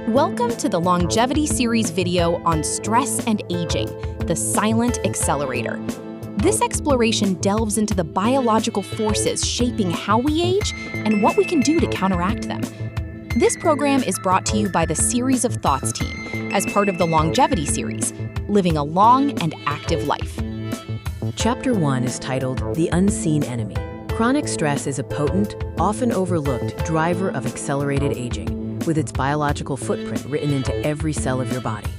Welcome to the Longevity Series video on stress and aging, the silent accelerator. This exploration delves into the biological forces shaping how we age and what we can do to counteract them. This program is brought to you by the Series of Thoughts team as part of the Longevity Series, Living a Long and Active Life. Chapter 1 is titled The Unseen Enemy. Chronic stress is a potent, often overlooked driver of accelerated aging, with its biological footprint written into every cell of your body.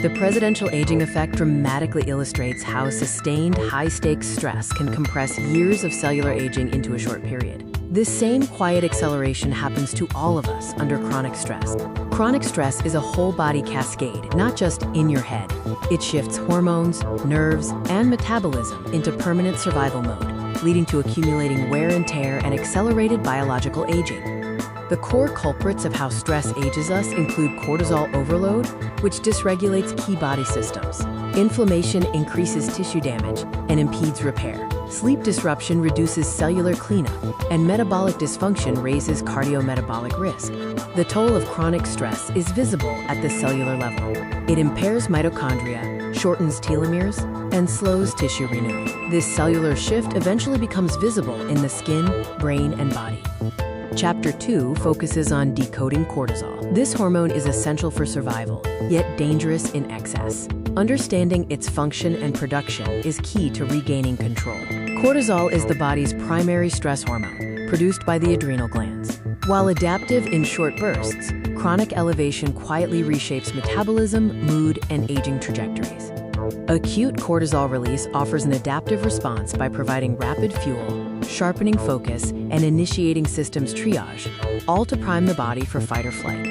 The presidential aging effect dramatically illustrates how sustained, high-stakes stress can compress years of cellular aging into a short period. This same quiet acceleration happens to all of us under chronic stress. Chronic stress is a whole-body cascade, not just in your head. It shifts hormones, nerves, and metabolism into permanent survival mode, leading to accumulating wear and tear and accelerated biological aging. The core culprits of how stress ages us include cortisol overload, which dysregulates key body systems. Inflammation increases tissue damage and impedes repair. Sleep disruption reduces cellular cleanup, and metabolic dysfunction raises cardiometabolic risk. The toll of chronic stress is visible at the cellular level. It impairs mitochondria, shortens telomeres, and slows tissue renewal. This cellular shift eventually becomes visible in the skin, brain, and body. Chapter 2 focuses on decoding cortisol. This hormone is essential for survival, yet dangerous in excess. Understanding its function and production is key to regaining control. Cortisol is the body's primary stress hormone, produced by the adrenal glands. While adaptive in short bursts, chronic elevation quietly reshapes metabolism, mood, and aging trajectories. Acute cortisol release offers an adaptive response by providing rapid fuel, sharpening focus, and initiating systems triage, all to prime the body for fight or flight.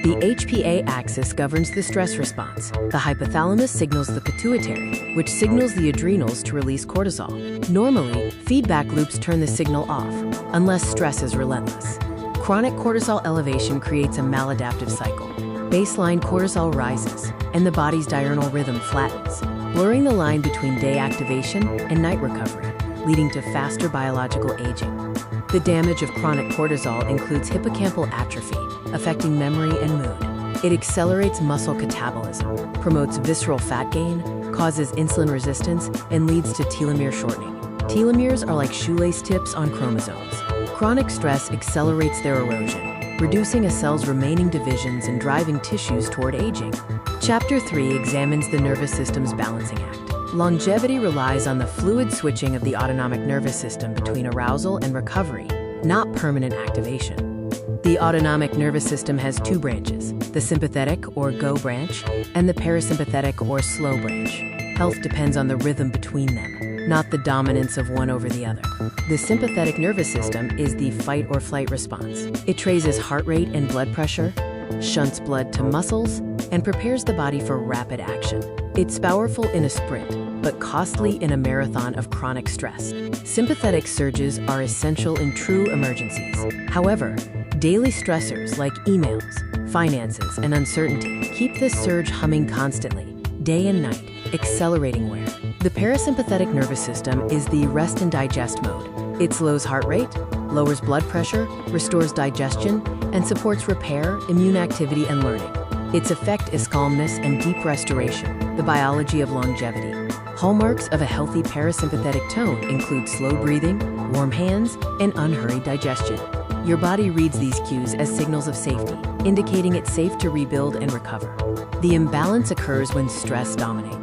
The HPA axis governs the stress response. The hypothalamus signals the pituitary, which signals the adrenals to release cortisol. Normally, feedback loops turn the signal off, unless stress is relentless. Chronic cortisol elevation creates a maladaptive cycle. Baseline cortisol rises, and the body's diurnal rhythm flattens, blurring the line between day activation and night recovery, leading to faster biological aging. The damage of chronic cortisol includes hippocampal atrophy, affecting memory and mood. It accelerates muscle catabolism, promotes visceral fat gain, causes insulin resistance, and leads to telomere shortening. Telomeres are like shoelace tips on chromosomes. Chronic stress accelerates their erosion, reducing a cell's remaining divisions and driving tissues toward aging. Chapter 3 examines the nervous system's balancing act. Longevity relies on the fluid switching of the autonomic nervous system between arousal and recovery, not permanent activation. The autonomic nervous system has two branches, the sympathetic or go branch and the parasympathetic or slow branch. Health depends on the rhythm between them, not the dominance of one over the other. The sympathetic nervous system is the fight or flight response. It traces heart rate and blood pressure, shunts blood to muscles, and prepares the body for rapid action. It's powerful in a sprint, but costly in a marathon of chronic stress. Sympathetic surges are essential in true emergencies. However, daily stressors like emails, finances, and uncertainty keep this surge humming constantly, day and night, accelerating wear. The parasympathetic nervous system is the rest and digest mode. It slows heart rate, lowers blood pressure, restores digestion, and supports repair, immune activity, and learning. Its effect is calmness and deep restoration, the biology of longevity. Hallmarks of a healthy parasympathetic tone include slow breathing, warm hands, and unhurried digestion. Your body reads these cues as signals of safety, indicating it's safe to rebuild and recover. The imbalance occurs when stress dominates.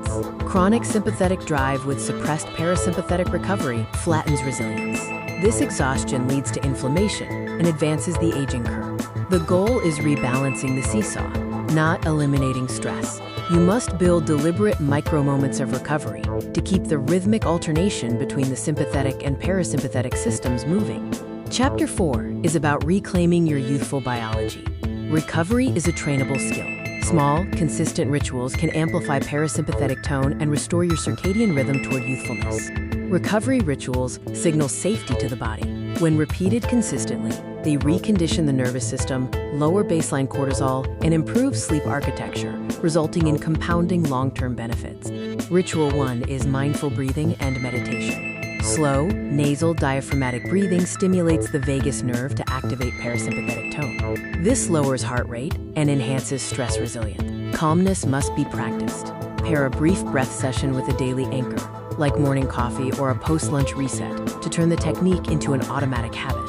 Chronic sympathetic drive with suppressed parasympathetic recovery flattens resilience. This exhaustion leads to inflammation and advances the aging curve. The goal is rebalancing the seesaw, not eliminating stress. You must build deliberate micro-moments of recovery to keep the rhythmic alternation between the sympathetic and parasympathetic systems moving. Chapter 4 is about reclaiming your youthful biology. Recovery is a trainable skill. Small, consistent rituals can amplify parasympathetic tone and restore your circadian rhythm toward youthfulness. Recovery rituals signal safety to the body. When repeated consistently, they recondition the nervous system, lower baseline cortisol, and improve sleep architecture, resulting in compounding long-term benefits. Ritual 1 is mindful breathing and meditation. Slow, nasal diaphragmatic breathing stimulates the vagus nerve to activate parasympathetic tone. This lowers heart rate and enhances stress resilience. Calmness must be practiced. Pair a brief breath session with a daily anchor, like morning coffee or a post-lunch reset, to turn the technique into an automatic habit.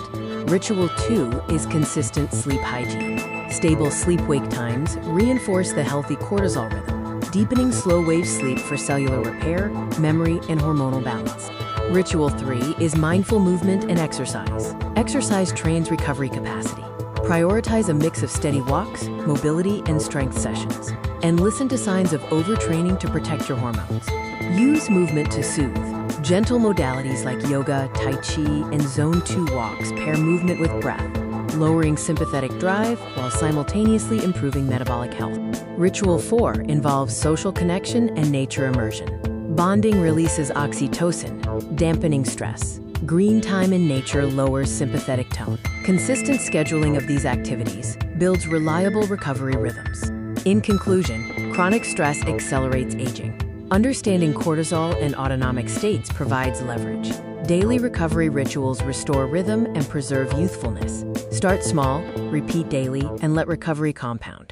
Ritual 2 is consistent sleep hygiene. Stable sleep-wake times reinforce the healthy cortisol rhythm, deepening slow-wave sleep for cellular repair, memory, and hormonal balance. Ritual 3 is mindful movement and exercise. Exercise trains recovery capacity. Prioritize a mix of steady walks, mobility, and strength sessions. And listen to signs of overtraining to protect your hormones. Use movement to soothe. Gentle modalities like yoga, tai chi, and zone 2 walks pair movement with breath, lowering sympathetic drive while simultaneously improving metabolic health. Ritual 4 involves social connection and nature immersion. Bonding releases oxytocin, dampening stress. Green time in nature lowers sympathetic tone. Consistent scheduling of these activities builds reliable recovery rhythms. In conclusion, chronic stress accelerates aging. Understanding cortisol and autonomic states provides leverage. Daily recovery rituals restore rhythm and preserve youthfulness. Start small, repeat daily, and let recovery compound.